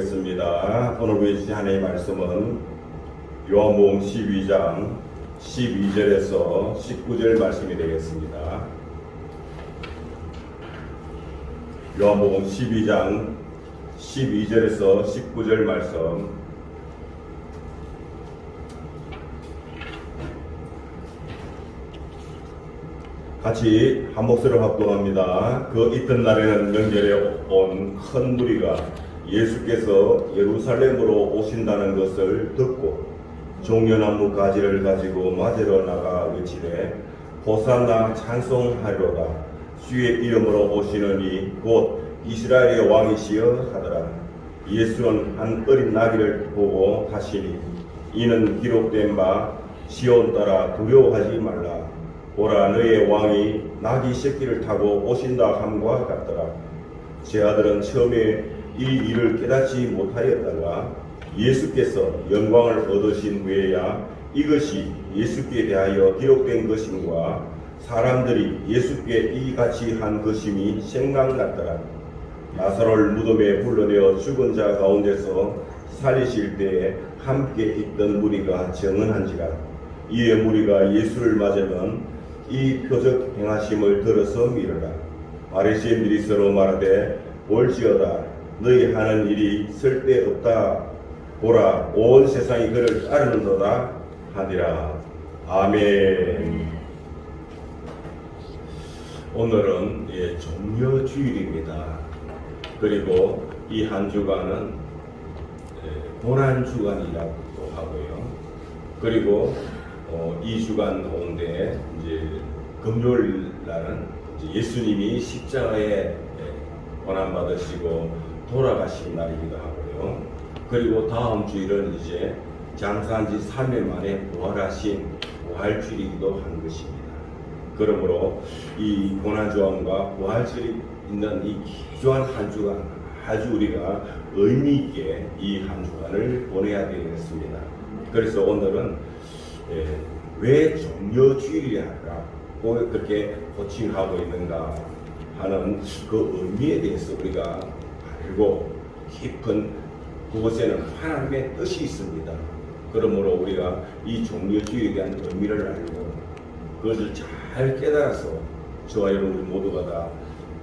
습니다. 오늘 우리 주신 하나님의 말씀은 요한복음 12장 12절에서 19절 말씀이 되겠습니다. 요한복음 12장 12절에서 19절 말씀. 같이 한 목소리로 합독합니다. 그 이튿날에는 명절에 온 큰 무리가 예수께서 예루살렘으로 오신다는 것을 듣고 종려나무 가지를 가지고 맞으러 나가 외치되 호산나 찬송하리로다. 주의 이름으로 오시느니 곧 이스라엘의 왕이시여 하더라. 예수는 한 어린 나귀를 보고 하시니 이는 기록된 바 시온 따라 두려워하지 말라. 보라, 너의 왕이 나귀 새끼를 타고 오신다 함과 같더라. 제 아들은 처음에 이 일을 깨닫지 못하였다가 예수께서 영광을 얻으신 후에야 이것이 예수께 대하여 기록된 것임과 사람들이 예수께 이같이 한 것임이 생각났더라. 나사로를 무덤에 불러내어 죽은 자 가운데서 살리실 때에 함께 있던 무리가 정언한지라. 이에 무리가 예수를 맞으면 이 표적 행하심을 들어서 미르라. 바리새인들이 서로 말하되 볼지어다. 너희 하는 일이 쓸데없다. 보라, 온 세상이 그를 따르는도다 하니라. 아멘. 오늘은 종려주일입니다. 그리고 이 한 주간은 고난주간이라고도 하고요. 그리고 이 주간 가운데 이제 금요일 날은 이제 예수님이 십자가에 고난받으시고 돌아가신 날이기도 하고요. 그리고 다음 주일은 이제 장사한 지 3일 만에 부활하신 부활주일이기도 한 것입니다. 그러므로 이 고난주간과 부활주일이 있는 이 귀중한 한 주간 아주 우리가 의미 있게 이 한 주간을 보내야 되겠습니다. 그래서 오늘은 왜 종려주일이라고 그렇게 호칭하고 있는가 하는 그 의미에 대해서 우리가 알고 깊은 그곳에는 하나님의 뜻이 있습니다. 그러므로 우리가 이 종려주일에 대한 의미를 알고 그것을 잘 깨달아서 저와 여러분 모두가 다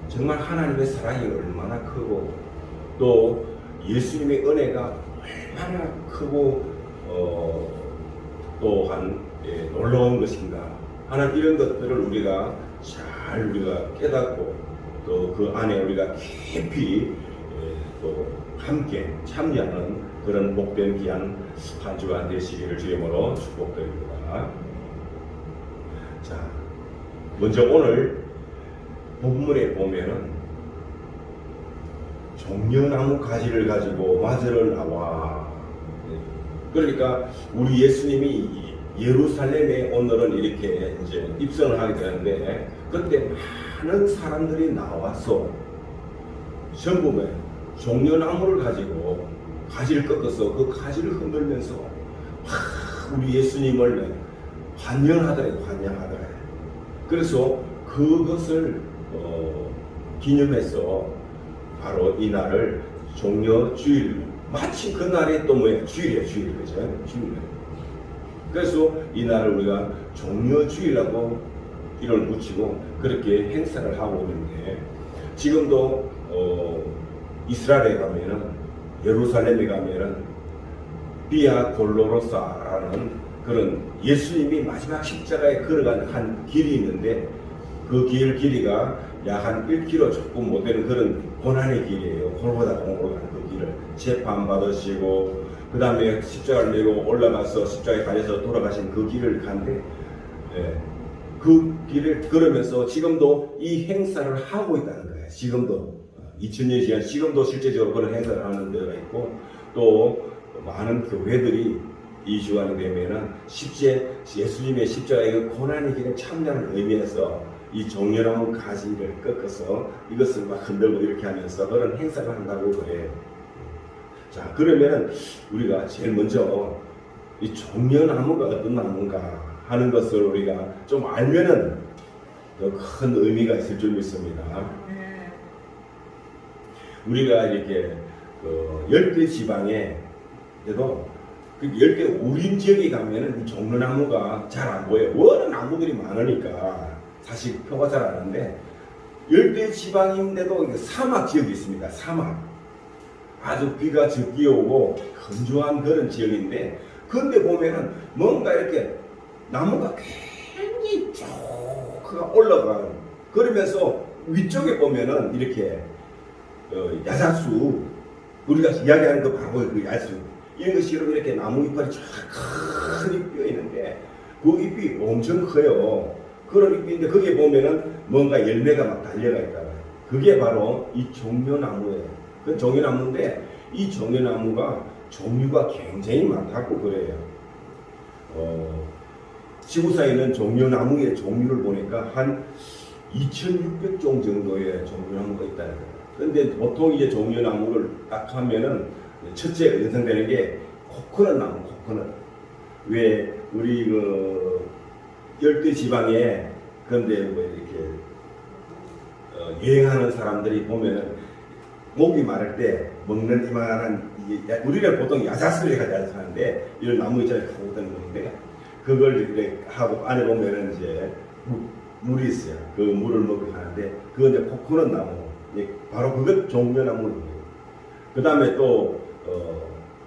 정말 하나님의 사랑이 얼마나 크고 또 예수님의 은혜가 얼마나 크고 또한 놀라운 것인가 하는 이런 것들을 우리가 잘 깨닫고 또 그 안에 우리가 깊이 또 함께 참여하는 그런 복된 귀한 한 주간 되시기를 주님으로 축복드립니다. 자, 먼저 오늘 본문에 보면은 종려나무 가지를 가지고 맞으러 나와. 그러니까 우리 예수님이 예루살렘에 오늘은 이렇게 이제 입성을 하게 되는데 그때 많은 사람들이 나와서 전부 종려나무를 가지고 가지를 꺾어서 그 가지를 흔들면서 우리 예수님을 환영하더래. 그래서 그것을 기념해서 바로 이 날을 종려주일, 마침 그 날이 또 뭐예요? 주일이에요, 그죠? 주일이에요. 그래서 이 날을 우리가 종려주일이라고 이름을 붙이고 그렇게 행사를 하고 있는데 지금도 이스라엘에 가면은 예루살렘에 가면은 비아 돌로로사라는 그런 예수님이 마지막 십자가에 걸어간 한 길이 있는데 그 길이가 약 한 1km 조금 못 되는 그런 고난의 길이에요. 골고다 공으로 가는 그 길을 재판받으시고 그 다음에 십자가를 메고 올라가서 십자가에 달려서 돌아가신 그 길을 가는데 그 길을 걸으면서 지금도 이 행사를 하고 있다는 거예요. 지금도 2000년 지난 지금도 실제적으로 그런 행사를 하는 데가 있고 또 많은 교회들이 이 주간이 되면은 예수님의 십자가의 그 고난의 길에 참여하는 의미에서 이 종려나무 가지를 꺾어서 이것을 막 흔들고 이렇게 하면서 그런 행사를 한다고 그래요. 자, 그러면은 우리가 제일 먼저 이 종려나무가 어떤 나무인가 하는 것을 우리가 좀 알면은 더 큰 의미가 있을 줄 믿습니다. 우리가 이렇게 그 열대 지방에도 그 열대 우림 지역에 가면은 이 종려나무가 잘 안 보여요. 워낙 나무들이 많으니까 사실 표가 잘 안 나는데 열대 지방인데도 사막 지역이 있습니다. 사막. 아주 비가 적게 오고 건조한 그런 지역인데 그런데 보면은 뭔가 이렇게 나무가 굉장히 쭉 올라가는 그러면서 위쪽에 보면은 이렇게 야자수 우리가 이야기하는 거 바로 그 야자수 이런 것이 이렇게 나무 잎이 쫙 큰 잎이 뼈 있는데 그 잎이 엄청 커요. 그런 잎인데 거기에 보면은 뭔가 열매가 막 달려가 있다가 그게 바로 이 종려나무예요. 그 종려나무인데 이 종려나무가 종류가 굉장히 많다고 그래요. 지구상에 있는 종려나무의 종류를 보니까 한 2,600종 정도의 종려나무가 있다는 거예요. 그런데 보통 이제 종려나무를 딱 하면은 첫째 연상되는 게 코코넛 나무, 코코넛. 왜 우리 그 열대 지방에 그런데 뭐 이렇게 여행하는 사람들이 보면은 목이 마를 때 먹는 이만한 우리는 보통 야자수를 가지고 하는데 이런 나무 있잖아요. 가고 먹는데 그걸 이렇게 하고 안에 보면은 이제 물이 있어요. 그 물을 먹고 하는데 그건 이제 코코넛 나무. 바로 그것 종려나무예요. 그 다음에 또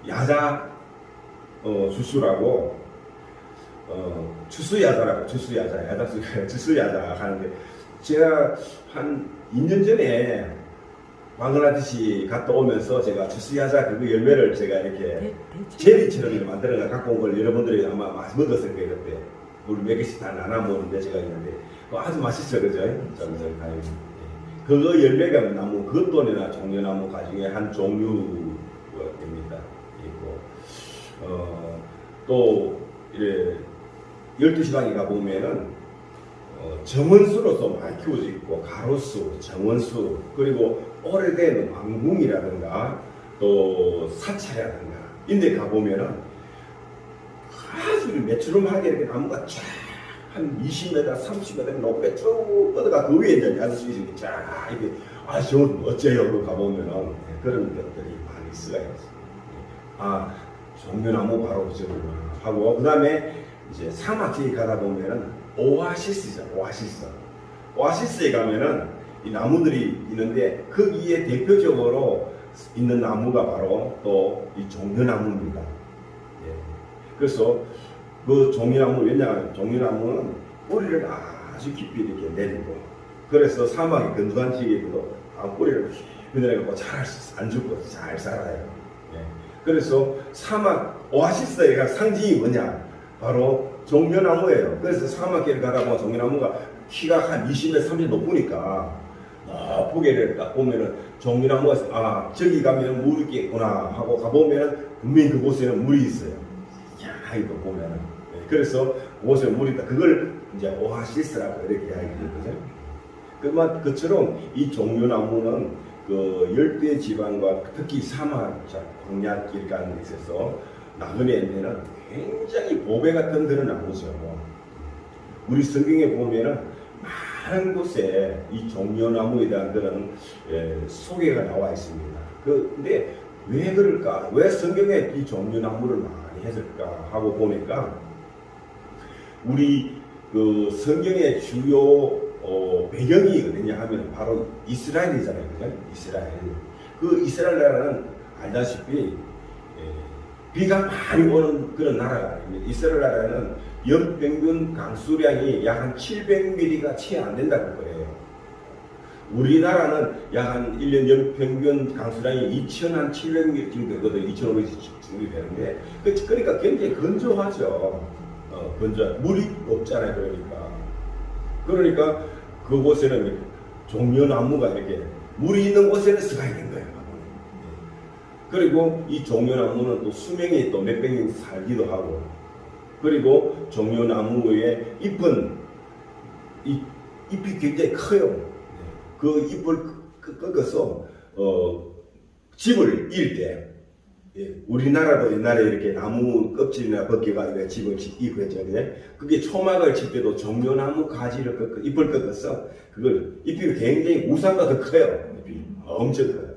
야자 주수라고 주수야자라고 주수야자 하는데 제가 한 2년 전에 방글라데시 갔다 오면서 제가 주수야자 그 열매를 제가 이렇게 제리처럼 만들어 갖고 온 걸 여러분들이 아마 많이 먹었을 거예요. 그때 우리 몇 개씩 다 나눠 먹는데 제가 있는데 아주 맛있어 그죠? 그거 열매가 나무 그것도 내나 종려나무 가중에 한 종류가 됩니다. 있고 또 이래 열두 지방에 가 보면은 정원수로서 많이 키워져 있고 가로수, 정원수 그리고 오래된 왕궁이라든가 또 사찰이라든가 인데 가 보면은 아주 매추름하게 이렇게 나무가 쫙 한 20m, 30m 높게 쭉 뻗어가 그 위에 이제 야수들이 이렇게 쫙 이렇게 저 어째요? 그 가보면은 그런 것들이 많이 있어요. 종려나무 바로 그쪽으로 하고 그 다음에 이제 사막지에 가다 보면은 오아시스죠. 오아시스에 가면은 이 나무들이 있는데 거기에 대표적으로 있는 나무가 바로 또 이 종려나무입니다. 그래서 그 종려나무 왜냐하면 종려나무는 뿌리를 아주 깊이 이렇게 내리고 그래서 사막이 건조한 지역에도 뿌리를 깊이 내려가고 잘 안 죽고 잘 살아요. 그래서 사막 오아시스의 상징이 뭐냐? 바로 종려나무예요. 그래서 사막길을 가다 보면 종려나무가 키가 한 20m, 30m 높으니까 높게 딱 보면은 종려나무가 저기 가면 물이 있겠구나 하고 가보면은 분명히 그곳에는 물이 있어요. 이거 보면은 그래서 그곳에 물이 있다. 그걸 이제 오아시스라고 이렇게 이야기하거든요. 그처럼 이 종려나무는 그 열대 지방과 특히 사막, 광야길 가는 데 있어서 나그네에는 굉장히 보배 같은 그런 나무죠. 우리 성경에 보면은 많은 곳에 이 종려나무에 대한 그런 소개가 나와 있습니다. 근데 왜 그럴까? 왜 성경에 이 종려나무를 많이 했을까 하고 보니까 우리 그 성경의 주요 배경이 어디냐 하면 바로 이스라엘이잖아요. 그죠? 이스라엘. 그 이스라엘 나라는 알다시피 비가 많이 오는 그런 나라가 아닙니다. 이스라엘 나라는 연평균 강수량이 약 한 700mm가 채 안 된다고 그래요. 우리나라는 약 한 1년 연평균 강수량이 2,700mm 정도 되거든요. 2,500mm 정도 되는데 그러니까 굉장히 건조하죠. 물이 없잖아요. 그러니까 그곳에는 종려나무가 이렇게 물이 있는 곳에는 ሥ가 있는 거예요. 그리고 이 종려나무는 또 수명이 또 몇백 년 살기도 하고 그리고 종려나무의 잎은 잎이 굉장히 커요. 그 잎을 꺾어서 집을 이을 때 우리나라도 옛날에 이렇게 나무 껍질이나 벗겨가 이렇게 집을 이고 했잖아요. 그게 초막을 칠 때도 종려나무 가지를 잎을 꺾어서 그걸 잎이 굉장히 우산보다 더 커요. 잎이 엄청 커요.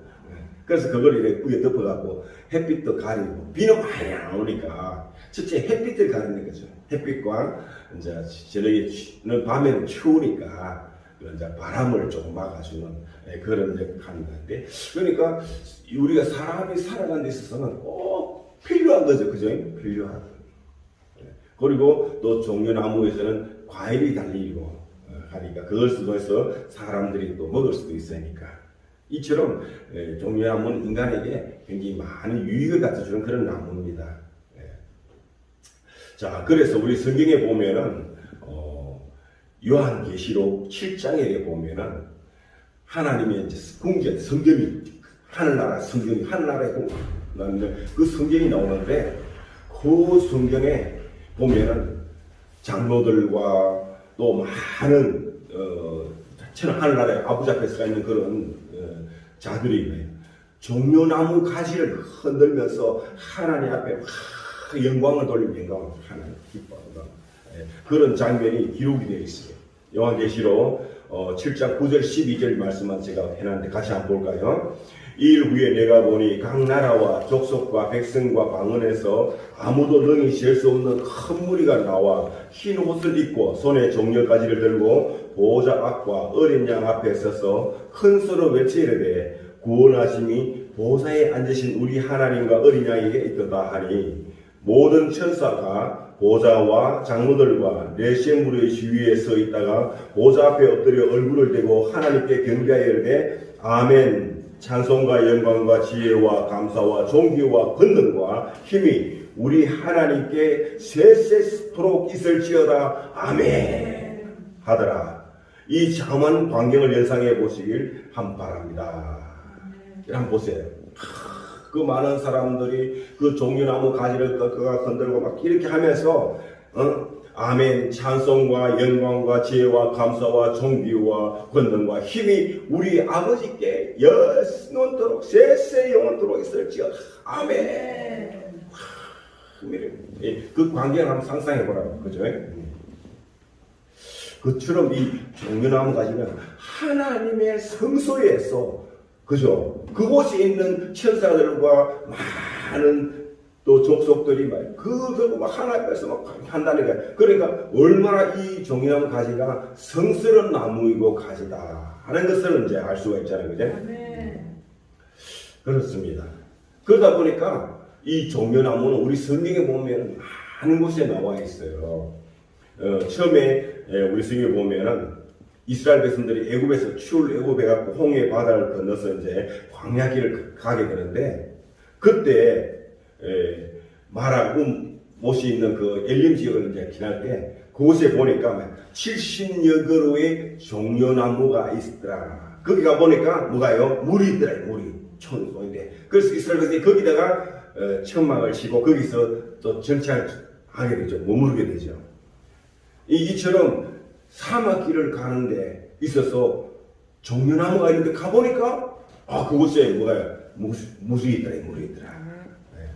그래서 그걸 이렇게 위에 덮어갖고 햇빛도 가리고 비는 많이 안 오니까 첫째 햇빛을 가리는 거죠. 햇빛과 이제 저녁에는 밤에는 추우니까 이제 바람을 조금 막아주는 그런 역할인 건데 그러니까 우리가 사람이 살아가는 데 있어서는 꼭 필요한 거죠. 그죠? 필요한. 그리고 또 종려나무에서는 과일이 달리고 하니까 그걸 통해서 사람들이 또 먹을 수도 있으니까 이처럼 종려나무는 인간에게 굉장히 많은 유익을 갖다주는 그런 나무입니다. 자, 그래서 우리 성경에 보면은 요한계시록 7장에 보면은 하나님의 이제 궁전 성경이 하늘나라 성경이 하늘나라에 나오는데 그 성경이 나오는데 그 성경에 보면은 장로들과 또 많은 하늘나라에 아버지 앞에 서 있는 그런 자들이 종려나무 가지를 흔들면서 하나님 앞에 영광을 돌리며 영광을 하나님 기뻐하는 그런 장면이 기록이 되어 있어요. 요한계시록 7장 9절 12절 말씀만 제가 해놨는데 같이 한번 볼까요? 이일 후에 내가 보니 각 나라와 족속과 백성과 방언에서 아무도 능히 셀 수 없는 큰 무리가 나와 흰 옷을 입고 손에 종려가지를 들고 보호자 앞과 어린 양 앞에 서서 큰 소리로 외치이르되 구원하심이 보호자에 앉으신 우리 하나님과 어린 양에게 있도다 하니 모든 천사가 보좌와 장로들과 내시의 무리의 주위에 서 있다가 보좌 앞에 엎드려 얼굴을 대고 하나님께 경배하여 이르되 아멘. 찬송과 영광과 지혜와 감사와 존귀와 권능과 힘이 우리 하나님께 세세토록 있을지어다. 아멘. 하더라. 이 장엄한 광경을 연상해 보시길 바랍니다. 한번 보세요. 그 많은 사람들이 그 종려나무 가지를 꺾어가 건들고 막 이렇게 하면서 아멘 찬송과 영광과 지혜와 감사와 존귀와 권능과 힘이 우리 아버지께 영원토록 세세 영원토록 있을지어다. 아멘. 그 광경을 한번 상상해 보라고. 그죠? 그처럼 이 종려나무 가지는 하나님의 성소에서 그죠? 그곳에 있는 천사들과 많은 또 족속들이 그거 막 하나님께서 막 한다는 거야. 그러니까 얼마나 이 종려나무 가지가 성스러운 나무이고 가지다 하는 것을 이제 알 수가 있잖아요, 그죠? 네. 그렇습니다. 그러다 보니까 이 종려나무는 우리 성경에 보면 많은 곳에 나와 있어요. 처음에 우리 성경에 보면은 이스라엘 백성들이 애굽에서 추울 애굽에 갖고 홍해 바다를 건너서 이제 광야길을 가게 되는데 그때 마라 못이 있는 그 엘림 지역을 이제 지날 때 그곳에 보니까 70여 그루의 종려나무가 있더라. 거기 가 보니까 뭐가요? 물이 있더라. 물이 천소인데 그래서 이스라엘 백성이 거기다가 천막을 치고 거기서 또 정착하게 되죠. 머무르게 되죠. 이처럼 사막길을 가는데 있어서 종려나무가 있는데 가보니까 그곳에 뭐가요? 무술이 있더라. 물이 있더라. 네.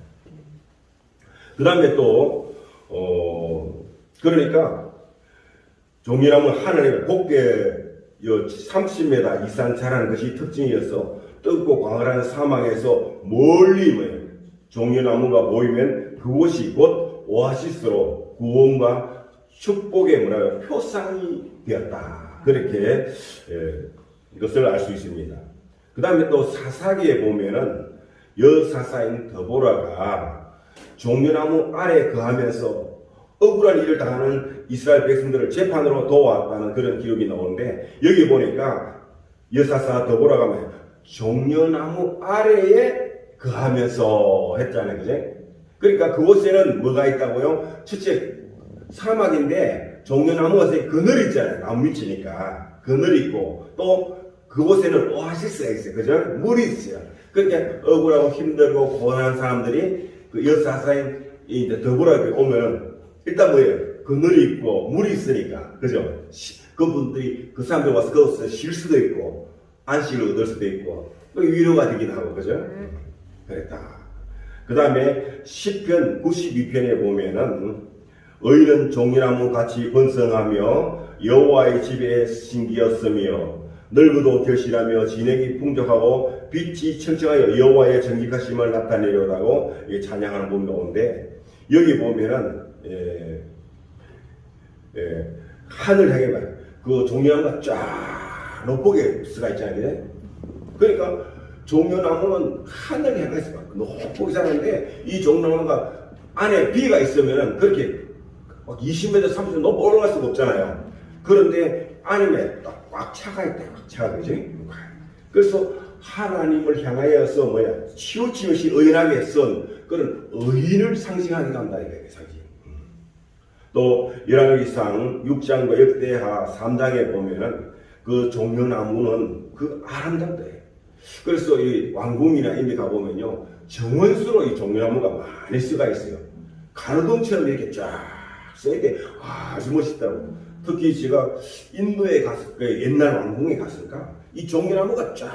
그 다음에 또 그러니까 종려나무 하늘에 곱게 30m 이상 자라는 것이 특징이어서 뜯고 광활한 사막에서 멀리 종려나무가 보이면 그곳이 곧 오아시스로 구원과 축복의 표상이 되었다. 그렇게 이것을 알 수 있습니다. 그 다음에 또 사사기에 보면은 여사사인 드보라가 종려나무 아래 거하면서 억울한 일을 당하는 이스라엘 백성들을 재판으로 도왔다는 그런 기록이 나오는데 여기 보니까 여사사 드보라가 종려나무 아래에 거하면서 했잖아요. 그죠? 그러니까 그곳에는 뭐가 있다고요? 첫째 사막인데 종려나무가 그늘 있잖아요. 나무 밑이니까 그늘 있고 또 그곳에는 오아시스가 있어요. 그죠? 물이 있어요. 그러니까 억울하고 힘들고 고난한 사람들이 그 여사사인 드보라에 오면 일단 뭐예요? 그늘이 있고 물이 있으니까 그죠? 그분들이 그 사람들 와서 거기서 쉴 수도 있고 안식을 얻을 수도 있고 위로가 되긴 하고 그죠? 그랬다. 그 다음에 시편 92편에 보면은 의인은 종려나무 같이 번성하며 여호와의 집에 신기였으며 늙어도 결실하며 진액이 풍족하고 빛이 청청하여 여호와의 정직하심을 나타내려고 찬양하는 부분이 오는데, 여기 보면은 하늘 향해 봐요. 그 종려나무가 쫙 높게 수가 있잖아요. 그러니까 종려나무는 하늘 향해서 높게 사는데, 이 종려나무가 안에 비가 있으면은 그렇게 막 20m, 30m 높이 올라갈 수가 없잖아요. 그런데 안에 딱 꽉 차가 있다, 꽉 차가, 그지? 그래서 하나님을 향하여서 치우치듯이 의인하게 쓴 그런 의인을 상징하게 한다, 이게 상징. 또 열왕기상 6장과 역대하 3장에 보면은 그 종려나무는 그 아름답다. 그래서 이 왕궁이나 이런 데 가보면요, 정원수로 이 종려나무가 많이 쓰가 있어요. 가로등처럼 이렇게 쫙 써있대. 아주 멋있다고. 특히 제가 인도에 갔을, 옛날 왕궁에 갔을까? 이 종려나무가 쫙,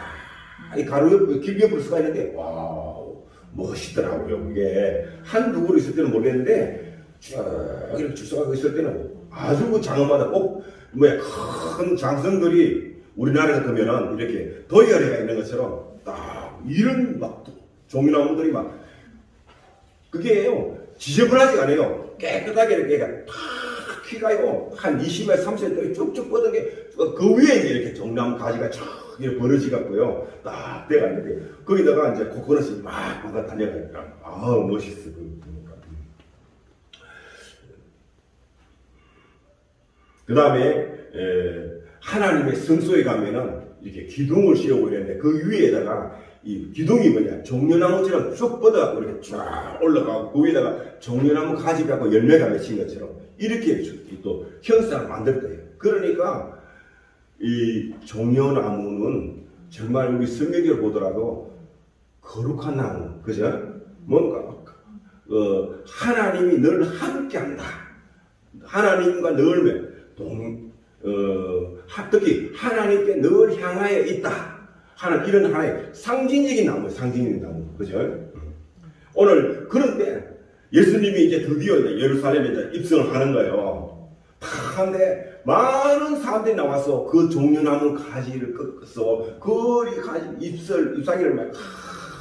이 가로 옆, 길 옆으로 쓰가 있는데, 와우, 멋있더라고요. 이게 한두 그루 있을 때는 모르겠는데, 쫙 이렇게 쭉 써가고 있을 때는 아주 그 장엄하다. 꼭, 큰 장성들이 우리나라 같으면은 이렇게 도예가 있는 것처럼 딱 이런 막 종려나무들이 막, 그게요, 지저분하지가 않아요. 깨끗하게 이렇게 탁 키가요, 한 20m, 30m 쭉쭉 뻗은 게, 그 위에 이제 이렇게 종려나무 가지가 쫙 이렇게 벌어지 갖고요, 딱 돼가 있는데, 거기다가 이제 코코넛이 막 달려가니까, 아우, 멋있어. 그 다음에, 하나님의 성소에 가면은 이렇게 기둥을 씌우고 있는데, 그 위에다가 이 기둥이 뭐냐, 종려나무처럼 쭉 뻗어갖고 이렇게 쫙 올라가고, 그 위에다가 종려나무 가지 갖고 열매가 맺힌 것처럼 이렇게 또 형상을 만들었대요. 그러니까 이 종려나무는 정말 우리 성경을 보더라도 거룩한 나무, 그죠? 뭔가 하나님이 늘 함께한다. 하나님과 늘 특히 하나님께 늘 향하여 있다 하는 이런 하나의 상징적인 나무, 상징적인 나무, 그죠? 오늘 그런데 예수님이 이제 드디어 예루살렘에 이제 입성을 하는 거예요. 한데 많은 사람들이 나와서 그 종려나무 가지를 꺾어서 그 가지 잎사귀를 막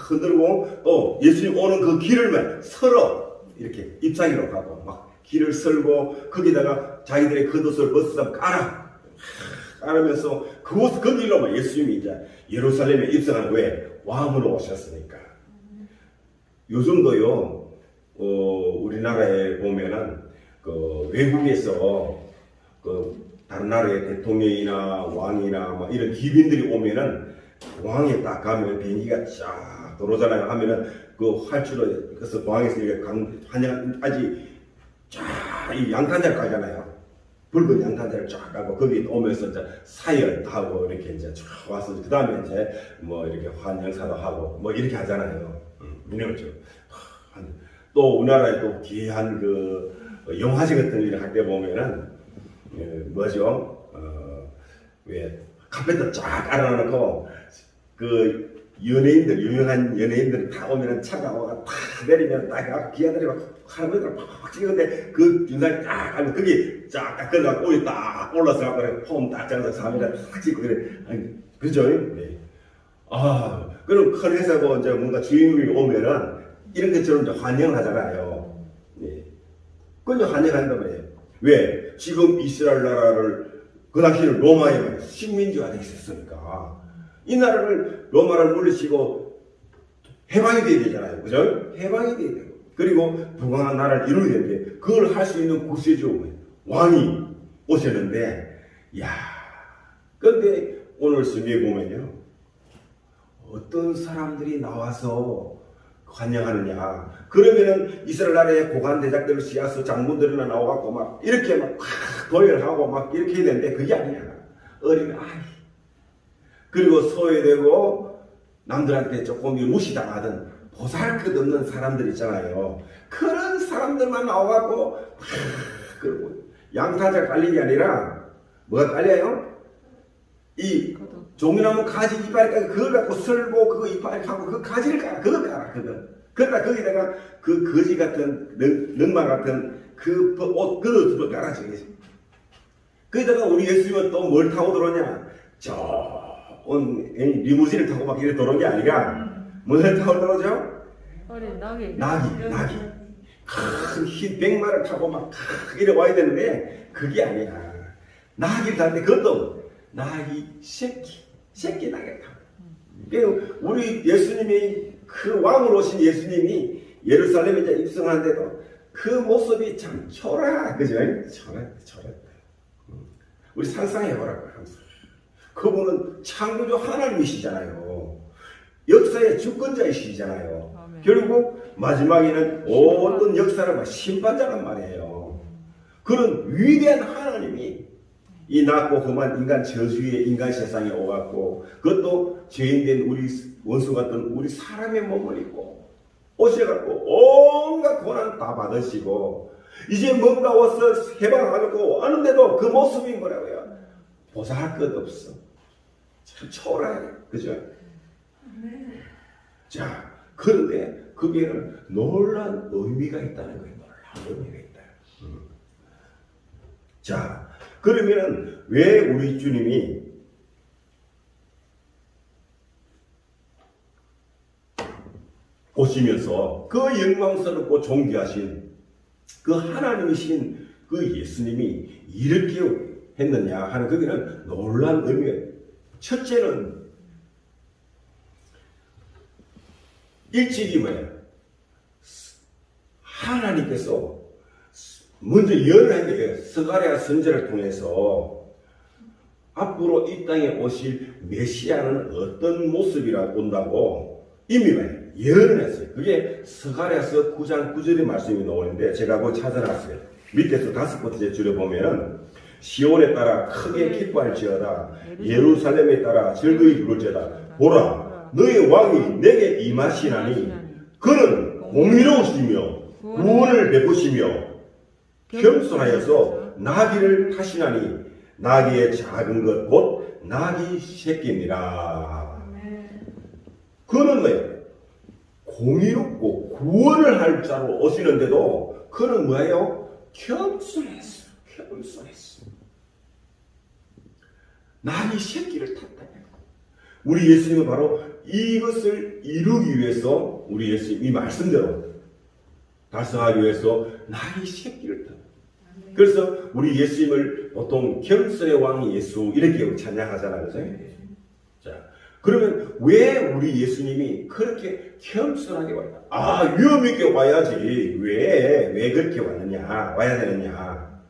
흔들고, 또 예수님 오는 그 길을 막 설어 이렇게 잎사귀로 가고 막 길을 설고, 거기다가 자기들의 겉옷을 벗어서 깔으면서 거기로 막 예수님이 이제 예루살렘에 입성한, 왜? 왕으로 오셨으니까. 요즘도요, 우리나라에 보면은 외국에서 다른 나라의 대통령이나 왕이나 막 이런 기빈들이 오면은 공항에 딱 가면 비행기가 쫙 들어오잖아요. 하면은 그 활주로, 그래서 공항에서 이렇게 환영하지, 쫙 이 양탄자를 가잖아요. 붉은 양탄자를 쫙 가고, 거기 오면서 이제 사열하고 이렇게 이제 쫙 와서, 그 다음에 이제 뭐 이렇게 환영사도 하고 뭐 이렇게 하잖아요. 이렇죠. 또 우리나라에 또 귀한 그 영화제 같은 일을 할 때 보면은 뭐죠? 왜 카페트 쫙 깔아놓고 그 연예인들, 유명한 연예인들 다 오면은 차가 와가 탁 내리면 딱 기아들이 막 할아버지들 팍 찍는데, 그 윤상이 딱 하면 거기 쫙 끌어가고 우리 딱 올라서 갖고 폼딱 잡아서 사람이랑 탁 찍고 그래. 그죠? 네. 그럼 큰 회사고 이제 뭔가 주인공이 오면은 이런 것처럼 이제 환영을 하잖아요. 네. 그건 환영한단 말이에요. 왜? 지금 이스라엘 나라를 그 당시에는 로마의 식민지가 되어 있었으니까 이 나라를, 로마를 물리치고 해방이 돼야 되잖아요. 그죠? 해방이 돼야 되고, 그리고 부강한 나라를 이루어야 되는데, 그걸 할 수 있는 구세주 왕이 오셨는데, 근데 오늘 성경에 보면요, 어떤 사람들이 나와서 환영하느냐. 그러면은 이스라엘 나라의 고관 대작들, 시아스 장군들이나 나와갖고 막 이렇게 막 도열하고 막 이렇게 해야 되는데, 그게 아니야. 어린 아이, 그리고 소외되고 남들한테 조금 무시당하던 보잘것없는 사람들 있잖아요. 그런 사람들만 나와갖고 그리고 양탄자 깔린 게 아니라 뭐가 깔려요? 이 종려나무 가지 이빨까지 그걸 갖고 설고, 그거 이빨하고 그 가지를 깔아, 그거 깔아, 그거. 그러다 거기다가 그 거지 같은 넝마 같은 그 옷, 그거 깔아, 저기. 거기다가 우리 예수님은 또 뭘 타고 들어오냐? 저 리무진을 타고 막 이렇게 들어온 게 아니라 뭐를 타고 들어오죠? 낙이 큰 흰 백마를 타고 막 이래 와야 되는데 그게 아니야. 낙이 타는데 그것도 낙이 새끼 낙이 타고. 우리 예수님이 그 왕으로 오신 예수님이 예루살렘에 이제 입성하는데도 그 모습이 참 초라, 그죠? 초라. 우리 상상해보라고 항상. 그분은 창조주 하나님이시잖아요. 역사의 주권자이시잖아요. 아멘. 결국 마지막에는 어떤 역사를 심판자란 말이에요. 그런 위대한 하나님이 이 낮고 험한 인간 저주의 인간 세상에 오갔고, 그것도 죄인된 우리 원수 같은 우리 사람의 몸을 입고 오셔갖고 온갖 고난 다 받으시고 이제 뭔가 와서 해방하려고 하는데도 그 모습이 뭐라고요? 보잘 것 없어. 참 초라해. 그죠? 자, 그런데 거기에는 놀라운 의미가 있다는 거예요. 놀라운 의미가 있다. 자, 그러면은 왜 우리 주님이 오시면서 그 영광스럽고 존귀하신 그 하나님이신 그 예수님이 이렇게 했느냐 하는 거기는 놀라운 의미가. 첫째는 일찍이 뭐예요? 하나님께서 먼저 예언을 한 거예요. 스가랴 선지자를 통해서 앞으로 이 땅에 오실 메시아는 어떤 모습이라 본다고 이미 예언을 했어요. 그게 스가랴서 9장 9절의 말씀이 나오는데 제가 그거 찾아놨어요. 밑에서 5번째 줄에 보면은 시온에 따라 크게 기뻐할지어다. 예루살렘에 따라 즐거이 부를지어다. 보라, 너의 왕이 내게 임하시나니 그는 공의로우시며 구원을 베푸시며 겸손하여서 나귀를 타시나니 나귀의 작은 것 곧 나귀 새끼니라. 그는 뭐예요? 공의롭고 구원을 할 자로 오시는데도 그는 뭐예요? 겸손했어. 나귀 새끼를 탔다. 우리 예수님은 바로 이것을 이루기 위해서 우리 예수님 이 말씀대로 달성하기 위해서 나귀 새끼를 탔다. 그래서 우리 예수님을 보통 겸손의 왕 예수 이렇게 찬양하잖아요. 그죠? 자, 그러면 왜 우리 예수님이 그렇게 겸손하게 왔다? 아, 위험 있게 와야지. 왜 그렇게 왔느냐? 와야 되느냐?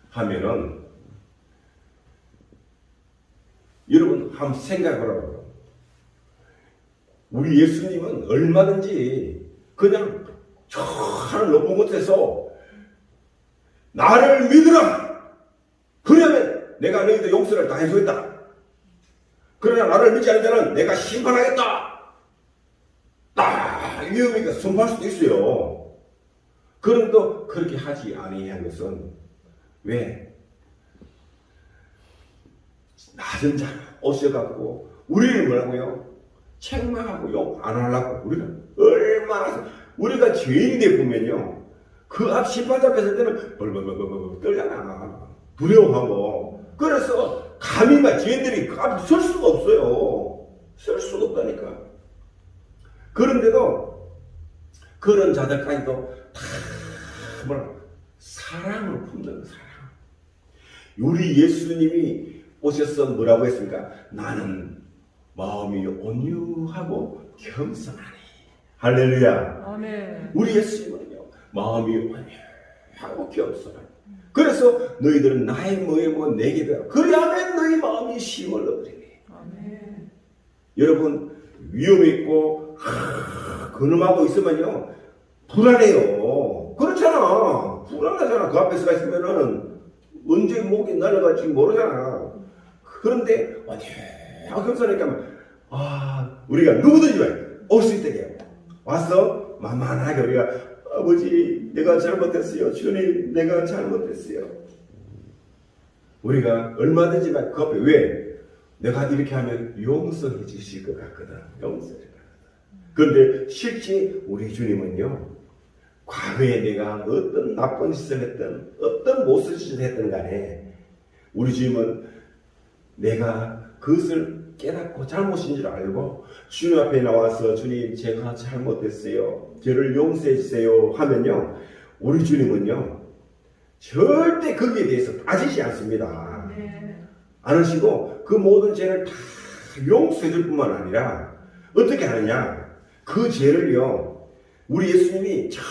하면은 여러분 한번 생각해보라고. 우리 예수님은 얼마든지 그냥 저 하늘 높은 곳에서 나를 믿으라. 그러면 내가 너희들 용서를 다 해주겠다. 그러나 나를 믿지 않는 자는 내가 심판하겠다. 딱 위험이니까 선포할 수도 있어요. 그런데 그렇게 하지 아니한 것은 왜? 낮은 자가 오셔갖고 우리를 뭐라고요? 책망하고 욕 안 하려고. 우리가 죄인인데 보면요, 그 앞 심판자 뵀을 때는 벌벌벌벌 떨잖아. 두려워하고. 그래서 감히 막 죄인들이 그 앞에 설 수가 없어요. 설 수가 없다니까. 그런데도 그런 자들까지도 다 사랑으로 품는 사랑. 우리 예수님이 오셔서 뭐라고 했습니까? 나는 마음이 온유하고 겸손하니. 할렐루야. 아멘. 우리 예수님은요, 마음이 온유하고 겸손하니. 그래서 너희들은 나의 모임은 내게 되라. 그리하면 너희 마음이 힘을 얻으리니. 아멘. 여러분, 위험이 있고 근엄하고 있으면요 불안해요. 그렇잖아. 불안하잖아. 그 앞에 서 있으면은 언제 목이 날아갈지 모르잖아. 그런데 겸손하니까 우리가 누구든지 올 수 있게 와서 만만하게 우리가 아버지 내가 잘못했어요. 주님 내가 잘못했어요. 우리가 얼마든지 그 앞에 왜? 내가 이렇게 하면 용서해 주실 것 같거든. 용서해 줄 것 같거든. 그런데 실제 우리 주님은요, 과거에 내가 어떤 나쁜 짓을 했든 어떤 못쓸 짓을 했든 간에 우리 주님은 내가 그것을 깨닫고 잘못인 줄 알고 주님 앞에 나와서 주님 제가 잘못했어요. 저를 용서해 주세요 하면요. 우리 주님은요. 절대 거기에 대해서 빠지지 않습니다. 안 하시고 그 모든 죄를 다 용서해 줄 뿐만 아니라 어떻게 하느냐. 그 죄를요. 우리 예수님이 저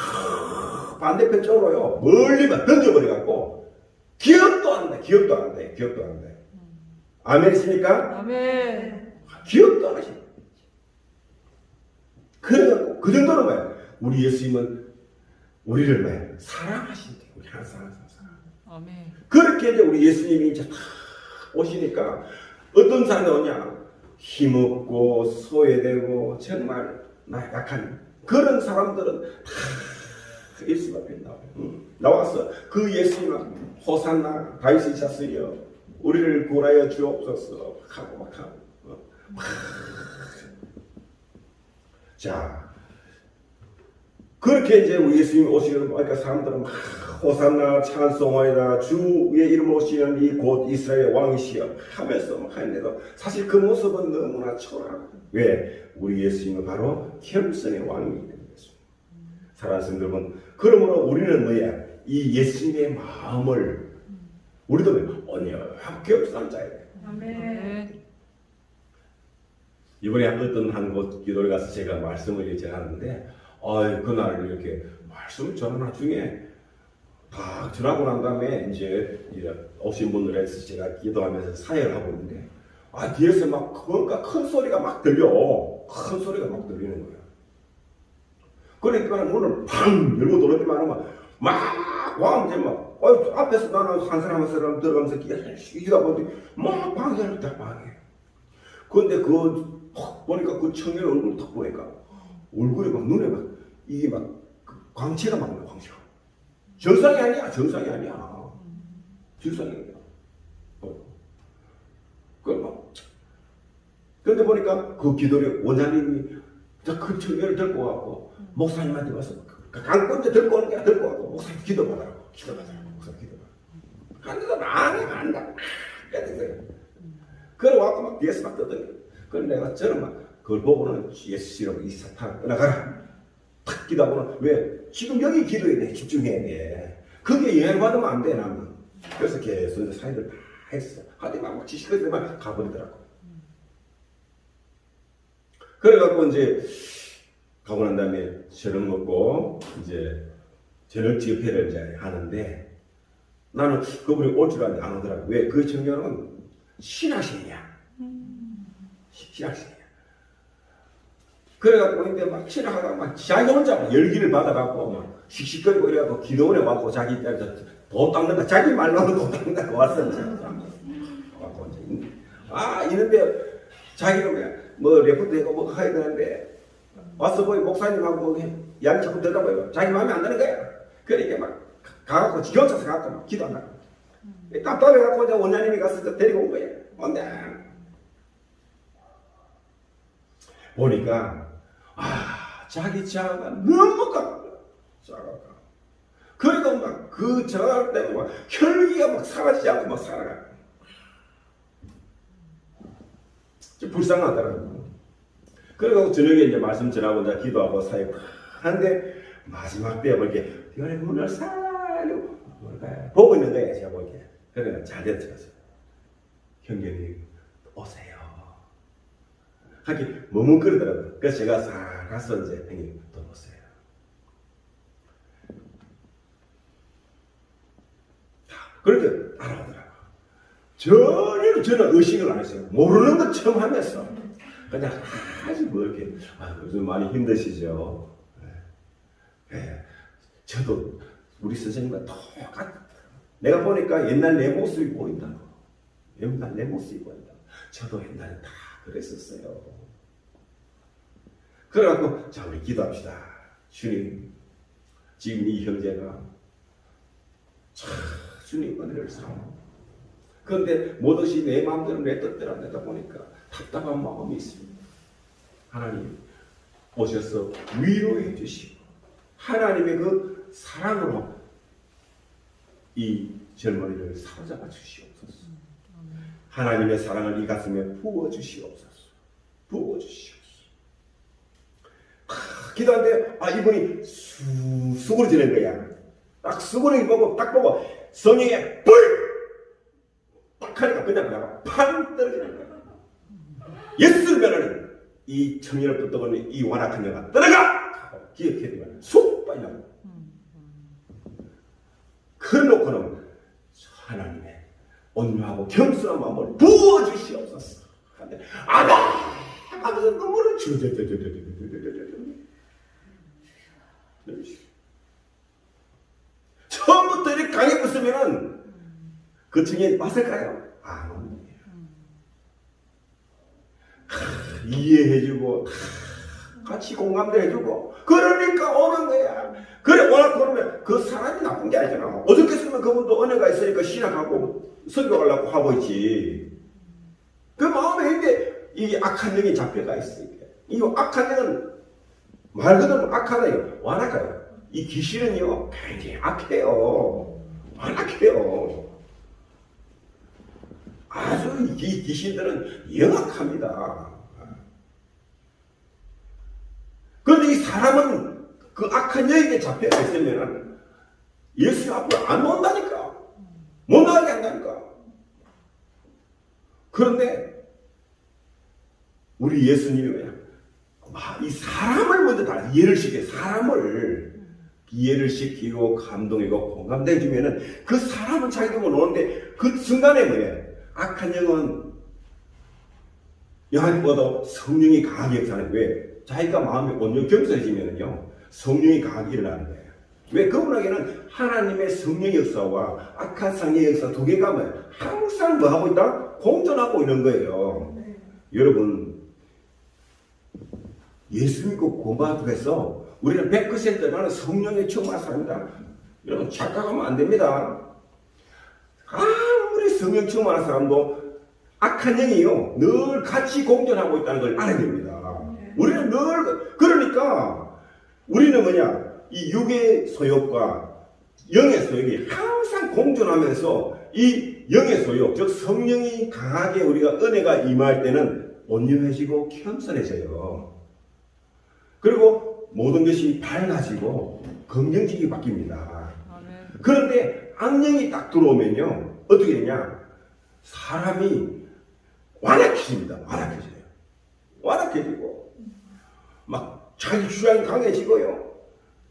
반대편 쪽으로요. 멀리만 던져버려갖고 기억도 안 돼. 기억도 안 돼. 기억도 안 돼. 아멘 있습니까? 아멘. 기억도 안 하시네. 그래갖고 그 정도로 뭐야? 우리 예수님은 우리를 뭐야? 사랑하신대. 우리 하나 사랑. 아멘. 그렇게 이제 우리 예수님이 이제 다 오시니까 어떤 사람이 오냐? 힘없고 소외되고 정말 약한 그런 사람들은 다 예수 앞에 나와서 그 예수님은 호산나 다윗의 자손이여 우리를 구하여 주옵소서 하고 막 하고 자 그렇게 이제 우리 예수님이 오시는 거니까 사람들은 막 호산나 찬송하이다 주의 이름으로 오시는 이 곧 이스라엘 왕이시여 하면서 막 하는데도 사실 그 모습은 너무나 초라하고 왜? 우리 예수님은 바로 겸손의 왕이기 때문에 사랑하는 여러분 그러므로 우리는 뭐야? 이 예수님의 마음을 우리도 언약하고 겸손한 자예요. 아멘. 이번에 어떤 한 곳 기도를 가서 제가 말씀을 전하는데 그날 이렇게 말씀을 전하는 중에 다 전하고 난 다음에 이제 오신 분들에 서 제가 기도하면서 사회를 하고 있는데 뒤에서 막 큰 소리가 막 들려. 큰 소리가 막 들리는 거예요. 그러니까 문을 팡 열고 들어오기만 하면 막 와 이제 막 앞에서 나는 한 사람 한 사람 들어가면서 기다 보니 막 방해를 다 방해. 그런데 보니까 그 청년 얼굴 딱 보니까 얼굴에 막 눈에 막 이게 막 광채가 막 나요. 광채가. 정상이 아니야. 정상이 아니야. 정상이 아니야. 그런데 보니까 그 기도를 원장님이 그 청년을 들고 와서 목사님한테 와서 강권대 들고 오는 게 들고 와서 목사님 기도받으라고. 목사님 기도받으라고. 한데도 안다. 그래 와서 막 뒤에서 막 떠들려. 그래서 내가 저는 막 그걸 보고는 예수씨라고 이 사탄 떠나가라. 탁 기도하고는 왜? 지금 여기 기도해야 돼. 집중해야 돼. 그게 영향받으면 안 돼 나는. 그래서 계속 사이들 다 했어. 하지만 막 지식거리만 가버리더라고. 그래갖고 이제 가고 난 다음에 저녁 먹고 이제 저녁 집회를 이제 하는데 나는 그분이 올 줄 알았는데 안 오더라고. 왜? 그 청년은 신학생이야. 신학생이야. 그래갖고 근데 막 신학하다가 막 자기 혼자 막 열기를 받아갖고 막 씩씩거리고 이래갖고 기도원에 와서 자기 돈 닦는다. 자기 말로는 돈 닦는다고 왔어. 이런데 자기는 뭐 레포트 하고 뭐 해야 되는데 와서 보니 목사님하고 이야기 자꾸 듣다 보니까 자기 마음에 안 드는 거야. 그러니까 막 가갖고 지겨워서 가갖고 막 기도한다. 답답해갖고 이제 원장님이 가서 데리고 온 거야. 온대. 보니까 자기 자아가 너무 강한 거야. 자아가. 그러니까 막 그 자아 때문에 막 혈기가 막 사라지지 않고 막 살아가. 좀 불쌍하더라고요. 그래서 저녁에 이제 말씀 전하고 이제 기도하고 사회 하는데 마지막 때에 이렇게 별의 문을 살려고 보고 있는 거예요. 제가 보기에. 그러니까 잘 됐어요. 형제님 오세요. 하기 머뭇거리더라고요. 그래서 제가 싹 가서 이제 형님 또 오세요. 그렇게 알아오더라고요. 전혀 저는 의식을 안 했어요. 모르는 것처럼 하면서 그냥 아주 뭐 이렇게 요즘 많이 힘드시죠. 네. 저도 우리 선생님과 똑같아. 내가 보니까 옛날 내 모습이 보인다고. 옛날 내 모습이 보인다. 저도 옛날에 다 그랬었어요. 그래갖고 자 우리 기도합시다. 주님 지금 이 형제가 참 주님 은혜를 사랑하고 그런데 뭐든지 내 마음대로 내 뜻대로 안 되다 보니까 답답한 마음이 있습니다. 하나님 오셔서 위로해 주시고 하나님의 그 사랑으로 이 젊은이를 사로잡아 주시옵소서. 하나님의 사랑을 이 가슴에 부어주시옵소서. 부어주시옵소서. 기도하는데 이분이 수그러지는 거야. 딱 수그러기 보고 딱 보고 성령의 불! 딱 하니까 그냥 나가 팡 떨어지는 거야. 예수면은 이 청년을 붙들고 있는 이 완악한 여가 떨어가! 기억해야 되면 쑥 빠지라고. 그래놓고는 하나님의 온유하고 겸손한 마음을 부어주시옵소서. 아멘! 하면서 눈물을 처음부터 이렇게 강에 붙으면은 그 청년이 맞을까요? 안 옵니다. 이해해주고 같이 공감도 해주고 그러니까 오는 거야. 그래 워낙 그러면 그 사람이 나쁜 게 아니잖아. 어떻게 쓰면 그분도 은혜가 있으니까 신학하고 설교하려고 하고 있지. 그 마음에 이게 이 악한 영이 잡혀가 있으니까. 이 악한 영은 말 그대로 악하다요. 완악해요. 이 귀신은요 굉장히 악해요. 완악해요. 아주 이 귀신들은 영악합니다. 그런데 이 사람은 그 악한 여인에 잡혀가 있으면 예수 앞으로 안 온다니까. 못 나가게 한다니까. 그런데 우리 예수님이 그냥 이 사람을 먼저 다 이해를 시켜요. 사람을 이해를 시키고 감동이고 공감도 해주면은 그 사람은 자기도 못 오는데 그 순간에 뭐예요? 악한 영은 여하님보다 성령이 강하게 역사하는 왜? 자기가 마음이 온유 겸손해지면은요 성령이 강하게 일어나는 거예요. 왜? 그분에게는 하나님의 성령의 역사와 악한 상의 역사 두 개가 뭐예요? 항상 뭐 하고 있다? 공존하고 있는 거예요. 여러분 예수 믿고 공부하고 해서 우리는 100% 나는 성령의 충만한 사람이다. 여러분 착각하면 안 됩니다. 아무리 성령 충만한 사람도 악한 영이요 늘 같이 공존하고 있다는 걸 알아야 됩니다. 우리는 늘 그러니까 우리는 뭐냐 이 육의 소욕과 영의 소욕이 항상 공존하면서 이 영의 소욕 즉 성령이 강하게 우리가 은혜가 임할 때는 온유해지고 겸손해져요. 그리고 모든 것이 밝아지고 긍정적이 바뀝니다. 그런데 악령이 딱 들어오면요 어떻게 되냐 사람이 완악해집니다. 완악해지고 막 자기 주장이 강해지고요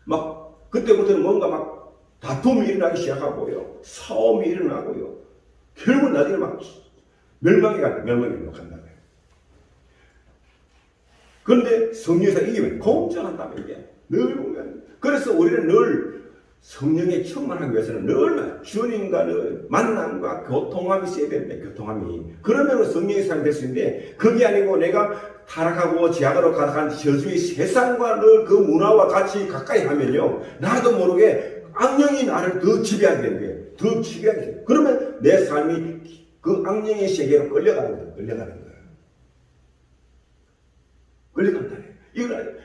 막 그때부터는 뭔가 막 다툼이 일어나기 시작하고요 싸움이 일어나고요 결국 나중에 막 멸망이 간다. 그런데 성령에서 이기면 공존한다면 이게 늘 보면 그래서 우리는 늘 성령에 충만하기 위해서는 늘 주님과 늘 만남과 교통함이 있어야 되는데 교통함이 그러면 성령의 사람이 될 수 있는데 그게 아니고 내가 타락하고 제약으로 가득한 저주의 세상과 늘 그 문화와 같이 가까이 하면요 나도 모르게 악령이 나를 더 지배하게 되는 거예요. 더 지배하게 돼요. 그러면 내 삶이 그 악령의 세계로 끌려가는 거예요. 끌려간다.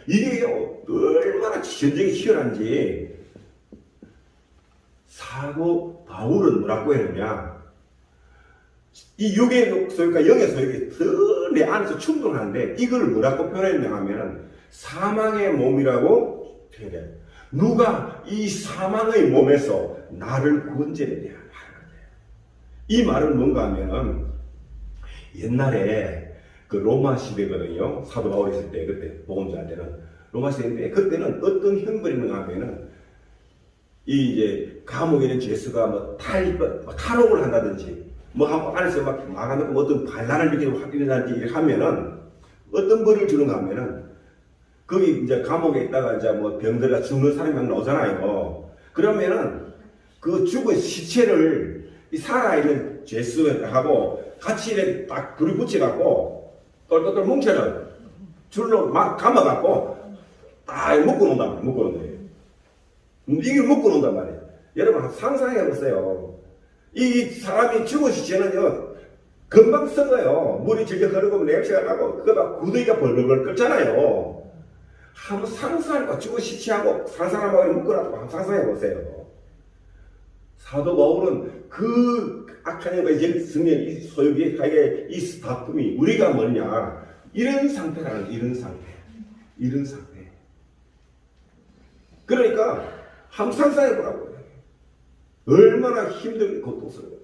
이게요 얼마나 전쟁이 치열한지 사도 바울은 뭐라고 했느냐 이 육의 소유가 영의 소유가 더 내 안에서 충돌하는데 이걸 뭐라고 표현했냐 하면 사망의 몸이라고 표현해요. 누가 이 사망의 몸에서 나를 구원제해야 하는 거예요. 이 말은 뭔가 하면 옛날에 그 로마 시대거든요. 사도 바울이 있을 때 그때 복음전할 때는 로마 시대인데 그때는 어떤 형벌이 있는가 하면은 이 이제 감옥에 있는 죄수가 뭐 탈옥을 한다든지 뭐 하고 안에서 막 막아놓고 어떤 반란을 일으키는지 이렇게 하면은 어떤 벌을 주는가 하면은 거기 이제 감옥에 있다가 이제 뭐 병들어 죽는 사람이 막 나오잖아요. 그러면은 그 죽은 시체를 이 살아있는 죄수하고 같이 이렇게 딱 불이 붙여갖고 똘똘똘 뭉쳐는 줄로 막 감아갖고 딱 묶어놓는다. 이게 묶어놓는단 말이에요. 여러분 상상해보세요. 이 사람이 죽은 시체는요 금방 썩어요. 물이 질질 흐르고 냄새가 나고 그거 막 구더기가 벌벌벌 끓잖아요. 한번 상상하고 죽은 시체하고 산 사람하고 묶어놨고 한번 상상해보세요. 사도 바울은 그 악한 영과 성령 이 소유기에 이 다툼이 우리가 뭐냐 이런 상태라는 이런 상태. 그러니까 항상 생각해보라고. 얼마나 힘든 고통스러워요.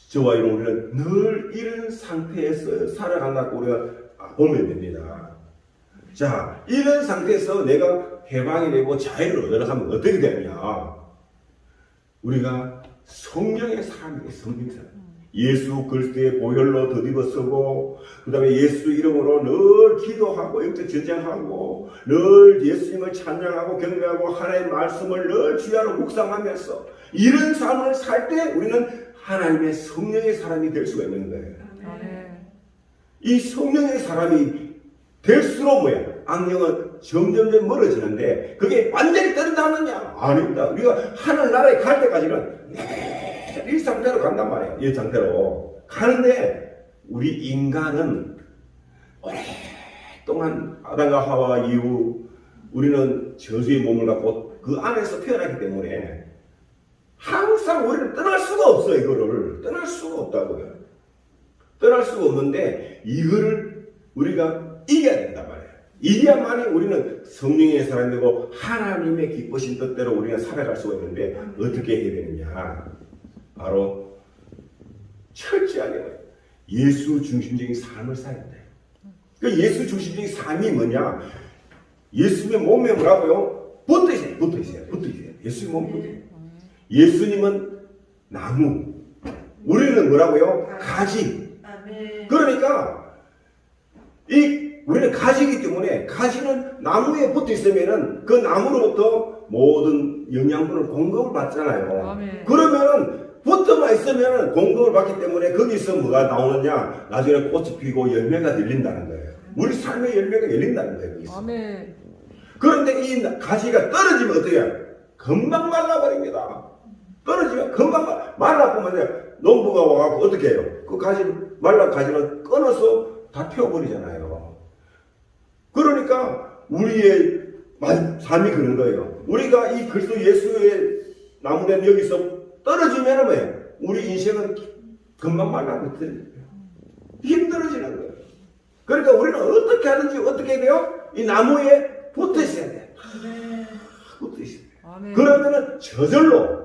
저와 여러분 우리는 늘 이런 상태에서 살아간다고 우리가 보면 됩니다. 자, 이런 상태에서 내가 해방이 되고 자유를 얻으려 하면 어떻게 되느냐? 우리가 성령의 사람이에요. 성령의 사람. 예수 그리스도의 보혈로 덧입어 쓰고 그 다음에 예수 이름으로 늘 기도하고 영적 전쟁하고 늘 예수님을 찬양하고 경배하고 하나님의 말씀을 늘 주야로 묵상하면서 이런 삶을 살 때 우리는 하나님의 성령의 사람이 될 수가 있는 거예요. 이 성령의 사람이 될수록 뭐야? 악령은 점점 멀어지는데 그게 완전히 떨어지느냐? 아닙니다. 우리가 하늘나라에 갈 때까지는 이 상태로 간단 말이에요. 이 상태로 가는데 우리 인간은 오랫동안 아담과 하와 이후 우리는 저주의 몸을 갖고 그 안에서 태어났기 때문에 항상 우리를 떠날 수가 없어요. 이거를 떠날 수가 없다고요. 떠날 수가 없는데 이거를 우리가 이겨야 된단 말이에요. 이겨야만이 우리는 성령의 사람이 되고 하나님의 기쁘신 뜻대로 우리가 살아갈 수가 있는데 어떻게 해야 되느냐? 바로 철저하게 예수 중심적인 삶을 살아야 돼요. 그 예수 중심적인 삶이 뭐냐? 예수님의 몸에 뭐라고요? 붙어 있어요. 예수님 몸 붙어 있어요. 예수님은 나무, 우리는 뭐라고요? 가지. 그러니까 우리는 가지이기 때문에 가지는 나무에 붙어 있으면은 그 나무로부터 모든 영양분을 공급을 받잖아요. 그러면은 붙어만 있으면은 공급을 받기 때문에 거기서 뭐가 나오느냐? 나중에 꽃이 피고 열매가 열린다는 거예요. 우리 삶의 열매가 열린다는 거예요. 거기서. 그런데 이 가지가 떨어지면 어떻게 해요? 금방 말라버립니다. 떨어지면 금방 말라보면 농부가 와갖고 어떻게 해요? 그 가지 말라 가지는 끊어서 다 태워버리잖아요. 그러니까 우리의 삶이 그런 거예요. 우리가 이 그리스도 예수의 나무된 여기서 떨어지면 뭐예요? 우리 인생은 금방 말라버려요. 힘들어지는 거예요. 그러니까 우리는 어떻게 하든지 어떻게 해야 돼요? 이 나무에 붙어 있어야 돼요. 붙어 있어야 돼요. 그러면은 저절로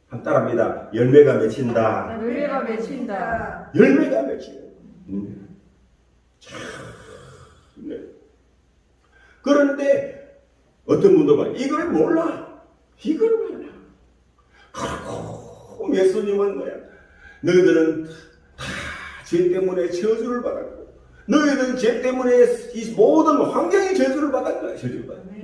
한 따라합니다. 열매가 맺힌다. 열매가 맺힌다. 열매가 맺힌다. 네. 그런데 어떤 분들은 이걸 몰라. 그리고 예수님은 뭐야? 너희들은 다 죄 때문에 저주를 받았고 너희들은 죄 때문에 이 모든 환경이 저주를 받은 거야. 저주를 받은 거야.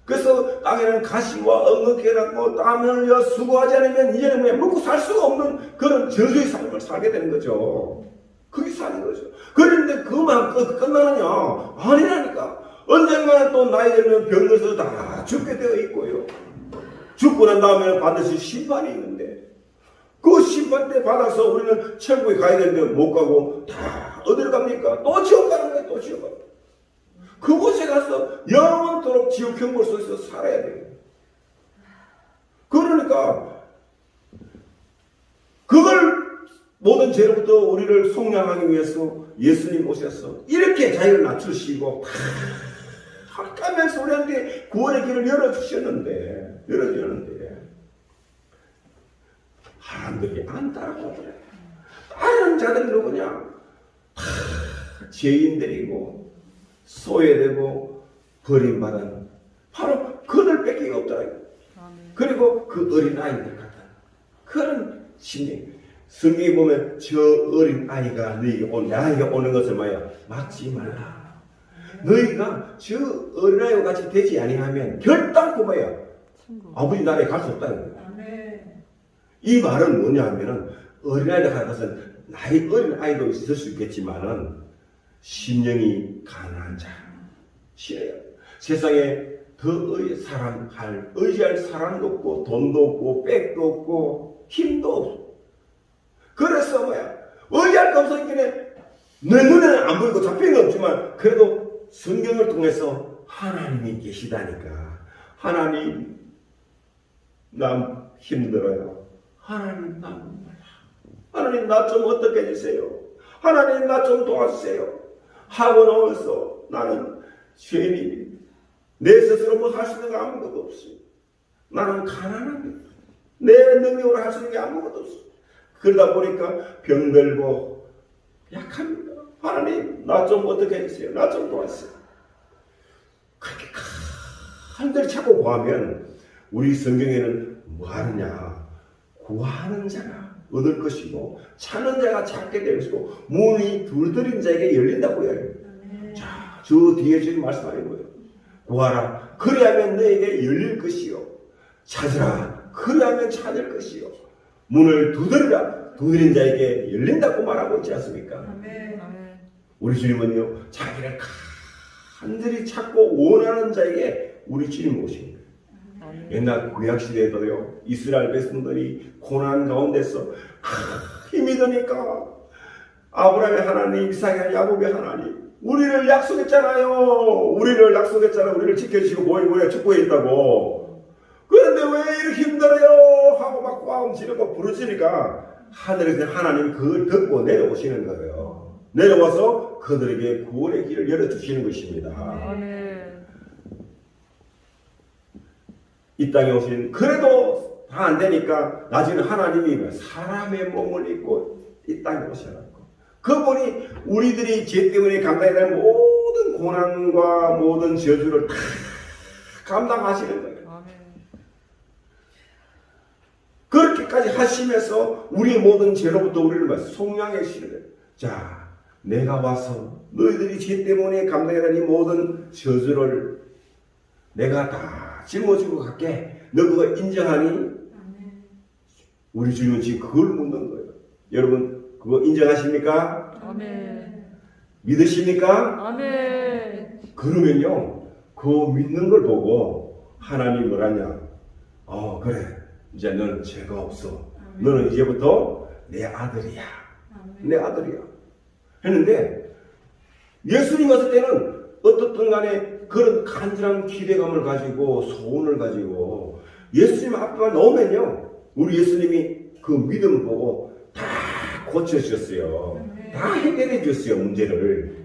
그래서 땅에는 가시와 엉겅퀴라고 땀을 흘려 수고하지 않으면 이제는 그냥 먹고 살 수가 없는 그런 저주의 삶을 살게 되는 거죠. 그게 사는 거죠. 그런데 그만 끝나느냐? 아니라니까. 언젠가는 또 나이 들면 병에서 다 죽게 되어 있고요. 죽고 난 다음에는 반드시 심판이 있는데 그 심판 때 받아서 우리는 천국에 가야 되는데 못 가고 다 어디로 갑니까? 또 지옥 가는 거예요. 또 지옥 가는 거예요. 그곳에 가서 영원토록 지옥 형벌 속에서 살아야 돼요. 그러니까 그걸 모든 죄로부터 우리를 속량하기 위해서 예수님 오셔서 이렇게 자유를 낮추시고 다 가면서 우리한테 구원의 길을 열어주셨는데 사람들이 안 따라오더래. 다른 자들은 누구냐? 죄인들이고 소외되고 버림받은 바로 그들 뺏기기 없더라. 그리고 그 어린아이들 같은 그런 심리. 성경에 보면 저 어린아이가 나에게 오는 것을 막지 말라. 너희가 저 어린아이와 같이 되지 아니하면 결단코 아버지 나라에 갈 수 없다는 거예요. 이 말은 뭐냐 하면은 어린아이가 가는 것은 나이 어린아이도 있을 수 있겠지만은 심령이 가난한 자, 싫어요. 세상에 더 의지할 사람도 없고, 돈도 없고, 백도 없고, 힘도 없고. 그래서 의지할 거 없으니까 내 눈에는 안 보이고 잡히는 없지만, 그래도 성경을 통해서 하나님이 계시다니까. 하나님, 난 힘들어요. 하나님 나 몰라. 하나님 나 좀 어떻게 해주세요. 하나님 나 좀 도와주세요. 하고 나면서 나는 죄인이 내 스스로 뭐 할 수 있는 게 아무것도 없어. 나는 가난합니다. 내 능력으로 할 수 있는 게 아무것도 없어. 그러다 보니까 병들고 약합니다. 하나님 나 좀 어떻게 해주세요. 나 좀 도와주세요. 그렇게 간절히 찾고 구하면 우리 성경에는 뭐 하느냐. 구하는 자가 얻을 것이고 찾는 자가 찾게 될 것이고 문이 두드린 자에게 열린다고 해요. 자, 저 뒤에 지금 말씀하는 거예요. 구하라. 그리하면 너에게 열릴 것이요. 찾으라. 그리하면 찾을 것이요. 문을 두드리라. 두드린 자에게 열린다고 말하고 있지 않습니까? 아멘. 우리 주님은요, 자기를 간절히 찾고 원하는 자에게 우리 주님 오십니다. 옛날 구약 시대에도요, 이스라엘 백성들이 고난 가운데서 힘이 드니까 아브라함의 하나님, 이삭의 야곱의 하나님, 우리를 약속했잖아요. 우리를 지켜주시고 모에 축복해 있다고. 그런데 왜 이렇게 힘들어요? 하고 막 꽝 지르고 부르짖으니까 하늘에서 하나님이 그걸 듣고 내려오시는 거예요. 내려와서 그들에게 구원의 길을 열어주시는 것입니다. 아멘. 이 땅에 오신 그래도 다 안 되니까 나중에 하나님이 사람의 몸을 입고 이 땅에 오셔갖고 그분이 우리들이 죄 때문에 감당해야 될 모든 고난과 모든 저주를 다 감당하시는 거예요. 아멘. 그렇게까지 하시면서 우리의 모든 죄로부터 우리를 속량해 주시는 거예요. 자, 내가 와서 너희들이 죄 때문에 감당해야 될 이 모든 저주를 내가 다 짊어지고 갈게. 너 그거 인정하니? 아멘. 우리 주님은 지금 그걸 묻는 거예요. 여러분 그거 인정하십니까? 아멘. 믿으십니까? 아멘. 그러면요 그 믿는 걸 보고 하나님이 뭐라냐? 그래 이제 너는 죄가 없어. 너는 이제부터 내 아들이야. 내 아들이야. 했는데 예수님 왔을 때는 어떻든 간에 그런 간절한 기대감을 가지고 소원을 가지고 예수님 앞에만 나오면요 우리 예수님이 그 믿음을 보고 다 고쳐주셨어요. 다 해결해 주셨어요 문제를.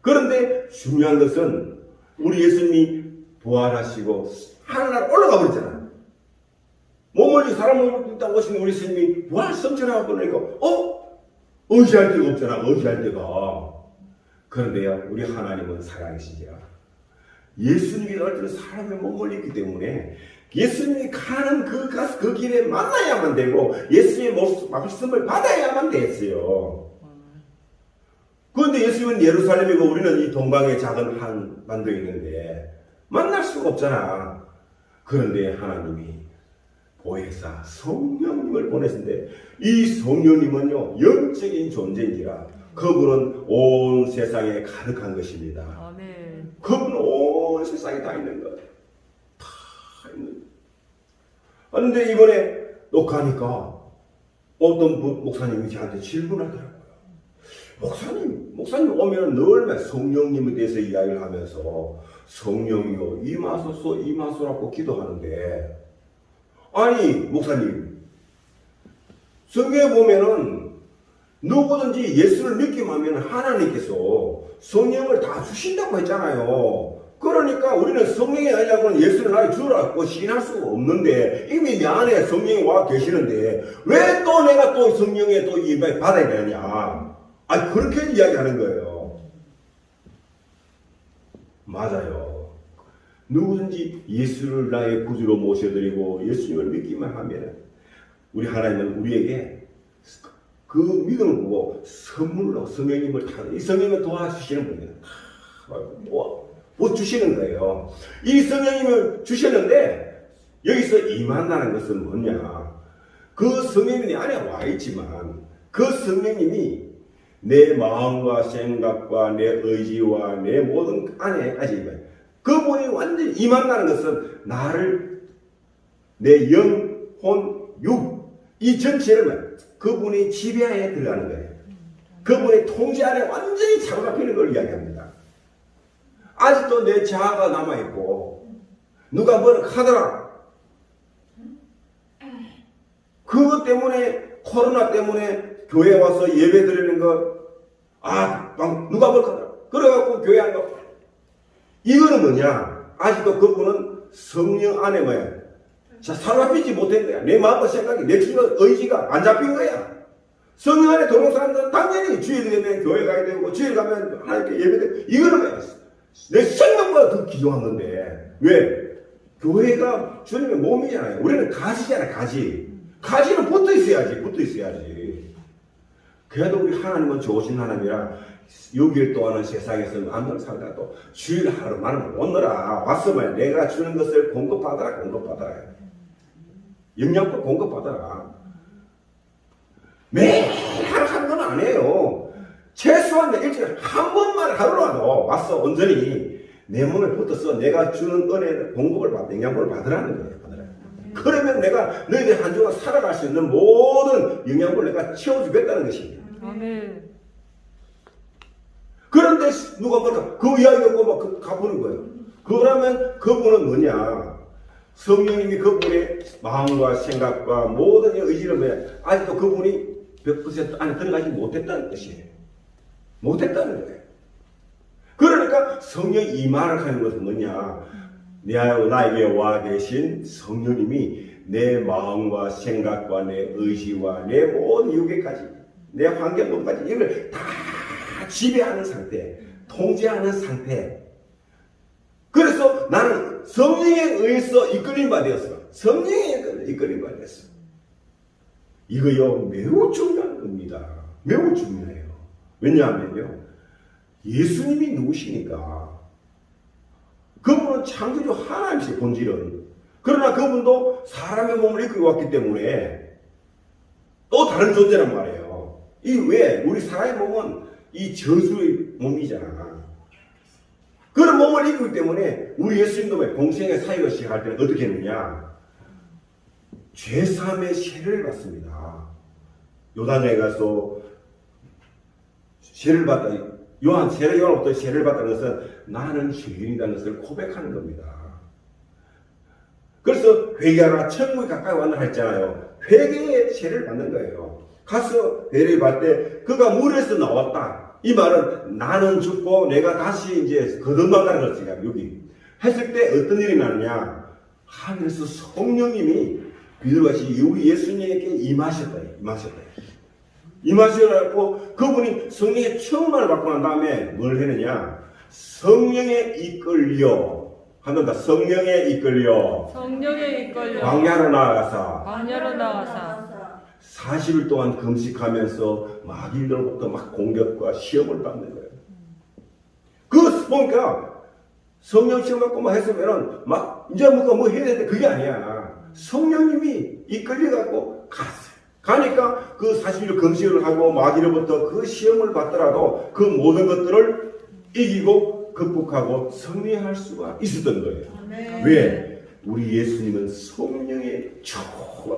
그런데 중요한 것은 우리 예수님이 부활하시고 하늘나라 올라가 버렸잖아요. 몸을 사람 몸을 입다 오신 우리 예수님이 부활 성천하고 그러니까 의지할 데가 없잖아. 의지할 데가. 그런데요 우리 하나님은 살아계시죠. 예수님이 갈 때는 사람의 몸을 입기 때문에 예수님이 가는 그 길에 만나야만 되고 예수님의 말씀을 받아야만 됐어요. 그런데 예수님은 예루살렘이고 우리는 이 동방의 작은 한 만도에 있는데 만날 수가 없잖아. 그런데 하나님이 보혜사 성령님을 보내신데 이 성령님은요 영적인 존재인지라 그분은 온 세상에 가득한 것입니다. 아멘. 그분은 온 세상에 다 있는 거예요. 다 있는 거예요. 그런데 이번에 녹화하니까 어떤 목사님이 저한테 질문하더라고요. 목사님 오면 늘 성령님에 대해서 이야기를 하면서 성령이요 임하소서라고 기도하는데 아니 목사님 성경에 보면은 누구든지 예수를 믿기만 하면 하나님께서 성령을 다 주신다고 했잖아요. 그러니까 우리는 성령이 아니라고는 예수를 나에게 주라고 시인할 수가 없는데 이미 내 안에 성령이 와 계시는데 왜 또 내가 또 성령의 또 임을 받아야 되느냐. 그렇게 이야기하는 거예요. 맞아요. 누구든지 예수를 나의 구주로 모셔드리고 예수님을 믿기만 하면 우리 하나님은 우리에게 그 믿음을 보고 선물로 성령님을 이 성령님을 도와주시는 분이에요. 못 주시는 거예요. 이 성령님을 주셨는데 여기서 임한다는 것은 뭐냐? 그 성령님이 내 안에 와 있지만 그 성령님이 내 마음과 생각과 내 의지와 내 모든 안에까지 그분이 완전히 임한다는 것은 나를 내 영, 혼, 육 이 전체를 그분이 지배하에 들어가는 거예요. 그분의 통제 안에 완전히 사로잡히는 걸 이야기합니다. 아직도 내 자아가 남아있고 누가 뭐라 하더라 그것 때문에 코로나 때문에 교회 와서 예배 드리는 거 누가 볼까? 그래갖고 교회 안 가고. 이거는 뭐냐? 아직도 그분은 성령 안에 뭐야? 자, 사로잡히지 못한 거야. 내 마음과 생각이, 내 주는 의지가 안 잡힌 거야. 성령 안에 들어온 사람들은 당연히 주일 되면 교회 가야 되고, 주일 가면 하나님께 예배되고, 이거는 뭐야? 내 생명보다 더 귀중한 건데. 왜? 교회가 주님의 몸이잖아요. 우리는 가지잖아요, 가지. 가지는 붙어 있어야지. 그래도 우리 하나님은 좋으신 하나님이라 6일 동안은 세상에서 만날 살다도 주일 하루만은 오너라. 왔으면 내가 주는 것을 공급받아라. 영양분 공급받아라. 매일 하는 건 아니에요. 최소한 일주일에 한 번만 하루라도 와서 온전히 내 몸에 붙어서 내가 주는 은혜를 공급을 영양분을 받으라는 거예요. 그러면 내가 너희들 한 주간 살아갈 수 있는 모든 영양분을 내가 채워주겠다는 것입니다. 아멘. 그런데 누가 뭐라 그 이야기가 막 갚는 거예요. 그러면 그분은 뭐냐? 성령님이 그분의 마음과 생각과 모든 의지를 뭐야? 아직도 그분이 100% 안에 들어가지 못했다는 것이에요. 못했다는 거예요. 그러니까 성령이 임하를 하는 것은 뭐냐? 나에게 와 계신 성령님이 내 마음과 생각과 내 의지와 내 모든 육에까지 내 환경 모두까지 이걸 다 지배하는 상태, 통제하는 상태. 그래서 나는 성령에 의해서 이끌림 받았어. 성령에 이끌림 받았어. 이거요 매우 중요한 겁니다. 매우 중요해요. 왜냐하면요 예수님이 누구시니까. 그분은 창조주 하나님이세요, 본질은. 그러나 그분도 사람의 몸을 이끌고 왔기 때문에 또 다른 존재란 말이에요. 이 왜? 우리 사람의 몸은 이 저주의 몸이잖아. 그런 몸을 이끌기 때문에 우리 예수님도 공생의 사역을 시작할 때는 어떻게 했느냐? 죄사함의 세례를 받습니다. 요단에 가서 세례를 받다. 요한부터 세례를 받다는 것은 나는 죄인이라는 것을 고백하는 겁니다. 그래서 회개하라, 천국이 가까이 왔나 했잖아요. 회개의 세례를 받는 거예요. 가서 회개를 받을 때 그가 물에서 나왔다. 이 말은 나는 죽고 내가 다시 이제 거듭난다는 거지. 여기 했을 때 어떤 일이 나느냐? 하늘에서 성령님이 비둘같이 우리 예수님에게 임하셨다. 임하셔갖고 그분이 성령의 충만을 받고 난 다음에 뭘 했느냐? 성령에 이끌려 한다. 성령에 이끌려 광야로 나아가서 40일 동안 금식하면서 마귀들로부터 막 공격과 시험을 받는 거예요. 그거 보니까 성령 시험 받고 막 했으면은 막 이제 뭐 해야 되는데 그게 아니야. 성령님이 이끌려갖고 갔어요. 가니까 그 40일 금식을 하고 마귀로부터 그 시험을 받더라도 그 모든 것들을 이기고 극복하고 승리할 수가 있었던 거예요. 아멘. 왜? 우리 예수님은 성령의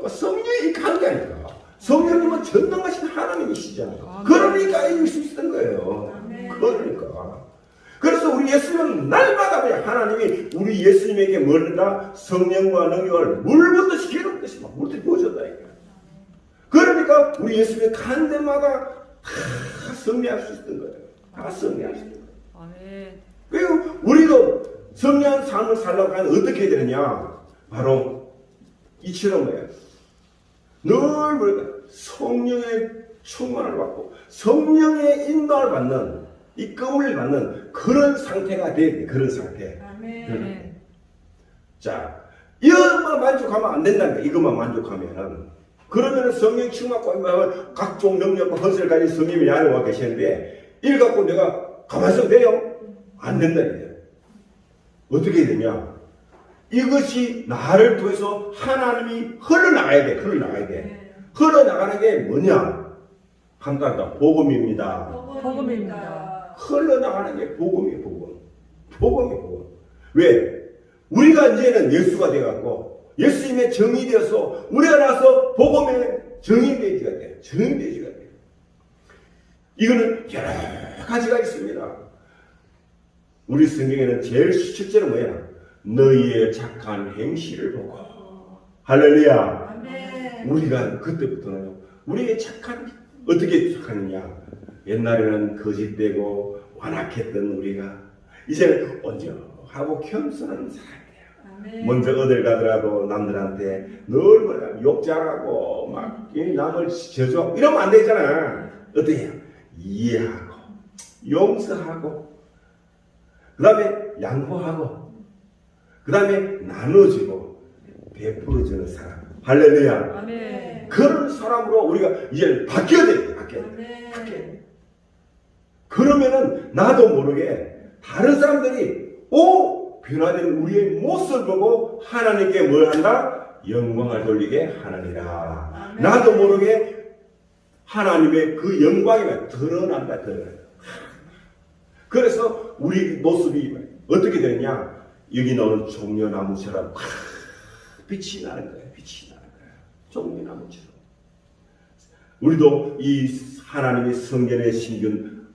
성령이 관계니까. 성령님은 전능하신 하나님이시잖아요. 아멘. 그러니까 이길 수 있었던 거예요. 아멘. 그러니까. 그래서 우리 예수님은 날마다 하나님이 우리 예수님에게 뭘 한다? 성령과 능력을 물부터 시켜놓은 것이 막 물부터 부어줬다니까. 그러니까 우리 예수님의 간 데마다 다 승리할 수 있었던 거예요. 다 승리할 수 있는 거예요. 아멘. 그리고 우리도 승리한 삶을 살려고 하면 어떻게 해야 되느냐? 바로 이처럼 뭐예요? 늘 우리가 성령의 충만을 받고 성령의 인도를 받는 이끌림을 받는 그런 상태가 돼야 돼. 그런 상태. 아멘. 자, 이것만 만족하면 안 된다는 거야. 이것만 만족하면은. 그러면 성령 충만과 각종 능력과 헌세를 가진 성령이 내 안에 와 계시는데 이걸 갖고 내가 가만히 있어도 돼요? 안 된다 이게. 어떻게 해야 되냐? 이것이 나를 통해서 하나님이 흘러나가야 돼. 흘러나가는 게 뭐냐? 간단하다. 복음입니다. 복음입니다. 흘러나가는 게 복음이에요. 복음. 왜? 우리가 이제는 예수가 돼갖고 예수님의 정이 되어서 우리가 나서 복음의 정의돼지가 돼. 이거는 여러 가지가 있습니다. 우리 성경에는 제일 실제로 뭐야? 너희의 착한 행실을 보고. 할렐루야. 아멘. 우리가 그때부터는 우리의 어떻게 착하느냐. 옛날에는 거짓되고 완악했던 우리가 이제는 온전하고 겸손한 사람이에요. 먼저 어딜 가더라도 남들한테 늘 욕잘하고 막 남을 저주하고 이러면 안 되잖아. 어때요? 이해하고 용서하고 그 다음에 양보하고 그 다음에 나눠주고 베풀어주는 사람. 할렐루야. 아멘. 그런 사람으로 우리가 이제 바뀌어야 돼. 바뀌어야 돼. 그러면은 나도 모르게 다른 사람들이 변화된 우리의 모습을 보고 하나님께 뭘 한다? 영광을 돌리게 하느니라. 나도 모르게 하나님의 그 영광이 드러난다. 그래서 우리 모습이 어떻게 되느냐? 여기 나오는 종려나무처럼 빛이 나는 거예요. 빛이 나는 거예요. 종려나무처럼. 우리도 이 하나님의 성전에 심긴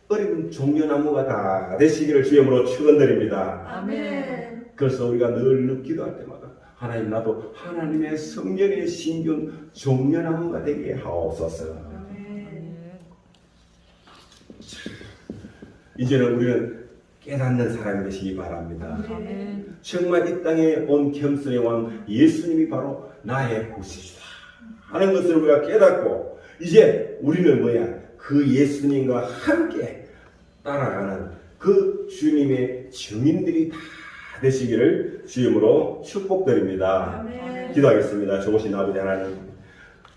어린 종려나무가 다 되시기를 주님으로 축원드립니다. 아멘. 그래서 우리가 늘 기도할 때마다 하나님 나도 하나님의 성전에 심긴 종려나무가 되게 하옵소서. 이제는 우리는 깨닫는 사람이 되시기 바랍니다. 아멘. 정말 이 땅에 온 겸손의 왕 예수님이 바로 나의 구세주다 하는 것을 우리가 깨닫고 이제 우리는 그 예수님과 함께 따라가는 그 주님의 증인들이 다 되시기를 주님으로 축복드립니다. 아멘. 기도하겠습니다. 좋으신 아버지 하나님,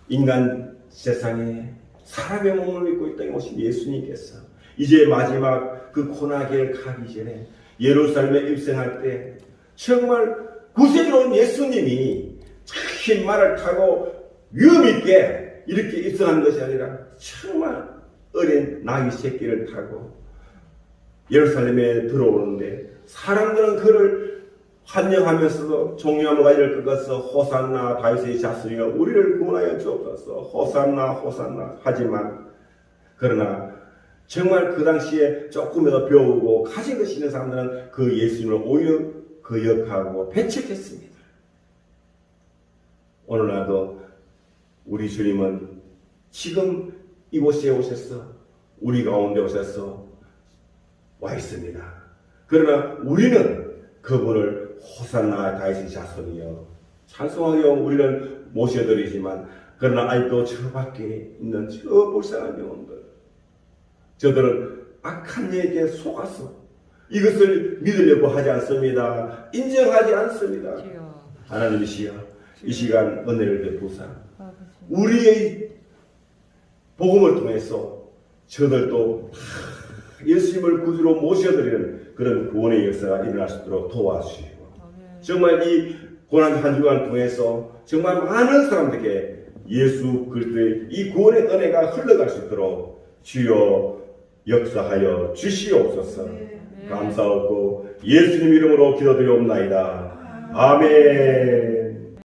인간 세상에 사람의 몸을 입고 이 땅에 오신 예수님께서 이제 마지막 그 고난길 가기 전에 예루살렘에 입성할 때 정말 구세주로 예수님이 긴 말을 타고 위험 있게 이렇게 입성한 것이 아니라 정말 어린 나귀 새끼를 타고 예루살렘에 들어오는데 사람들은 그를 환영하면서도 종려나무 가지를 꺾어서 호산나 다윗의 자손이여 우리를 구원하여 주옵소서 호산나 호산나 하지만 그러나 정말 그 당시에 조금이라도 배우고 가진 것이 있는 사람들은 그 예수님을 오히려 거역하고 배척했습니다. 오늘날도 우리 주님은 지금 이곳에 오셔서 우리 가운데 오셔서 와 있습니다. 그러나 우리는 그분을 호산나 다윗의 자손이여 찬송하여 우리는 모셔드리지만 그러나 아직도 저 밖에 있는 저 불쌍한 영혼들 저들은 악한 얘기에 속아서 이것을 믿으려고 하지 않습니다. 인정하지 않습니다. 하나님이시여 이 시간 은혜를 베푸사 우리의 복음을 통해서 저들도 예수님을 구주로 모셔드리는 그런 구원의 역사가 일어날 수 있도록 도와주시고 정말 이 고난 한 주간 통해서 정말 많은 사람들에게 예수 그리스도의 이 구원의 은혜가 흘러갈 수 있도록 주여 역사하여 주시옵소서. 감사하고 예수님 이름으로 기도드리옵나이다. 아멘.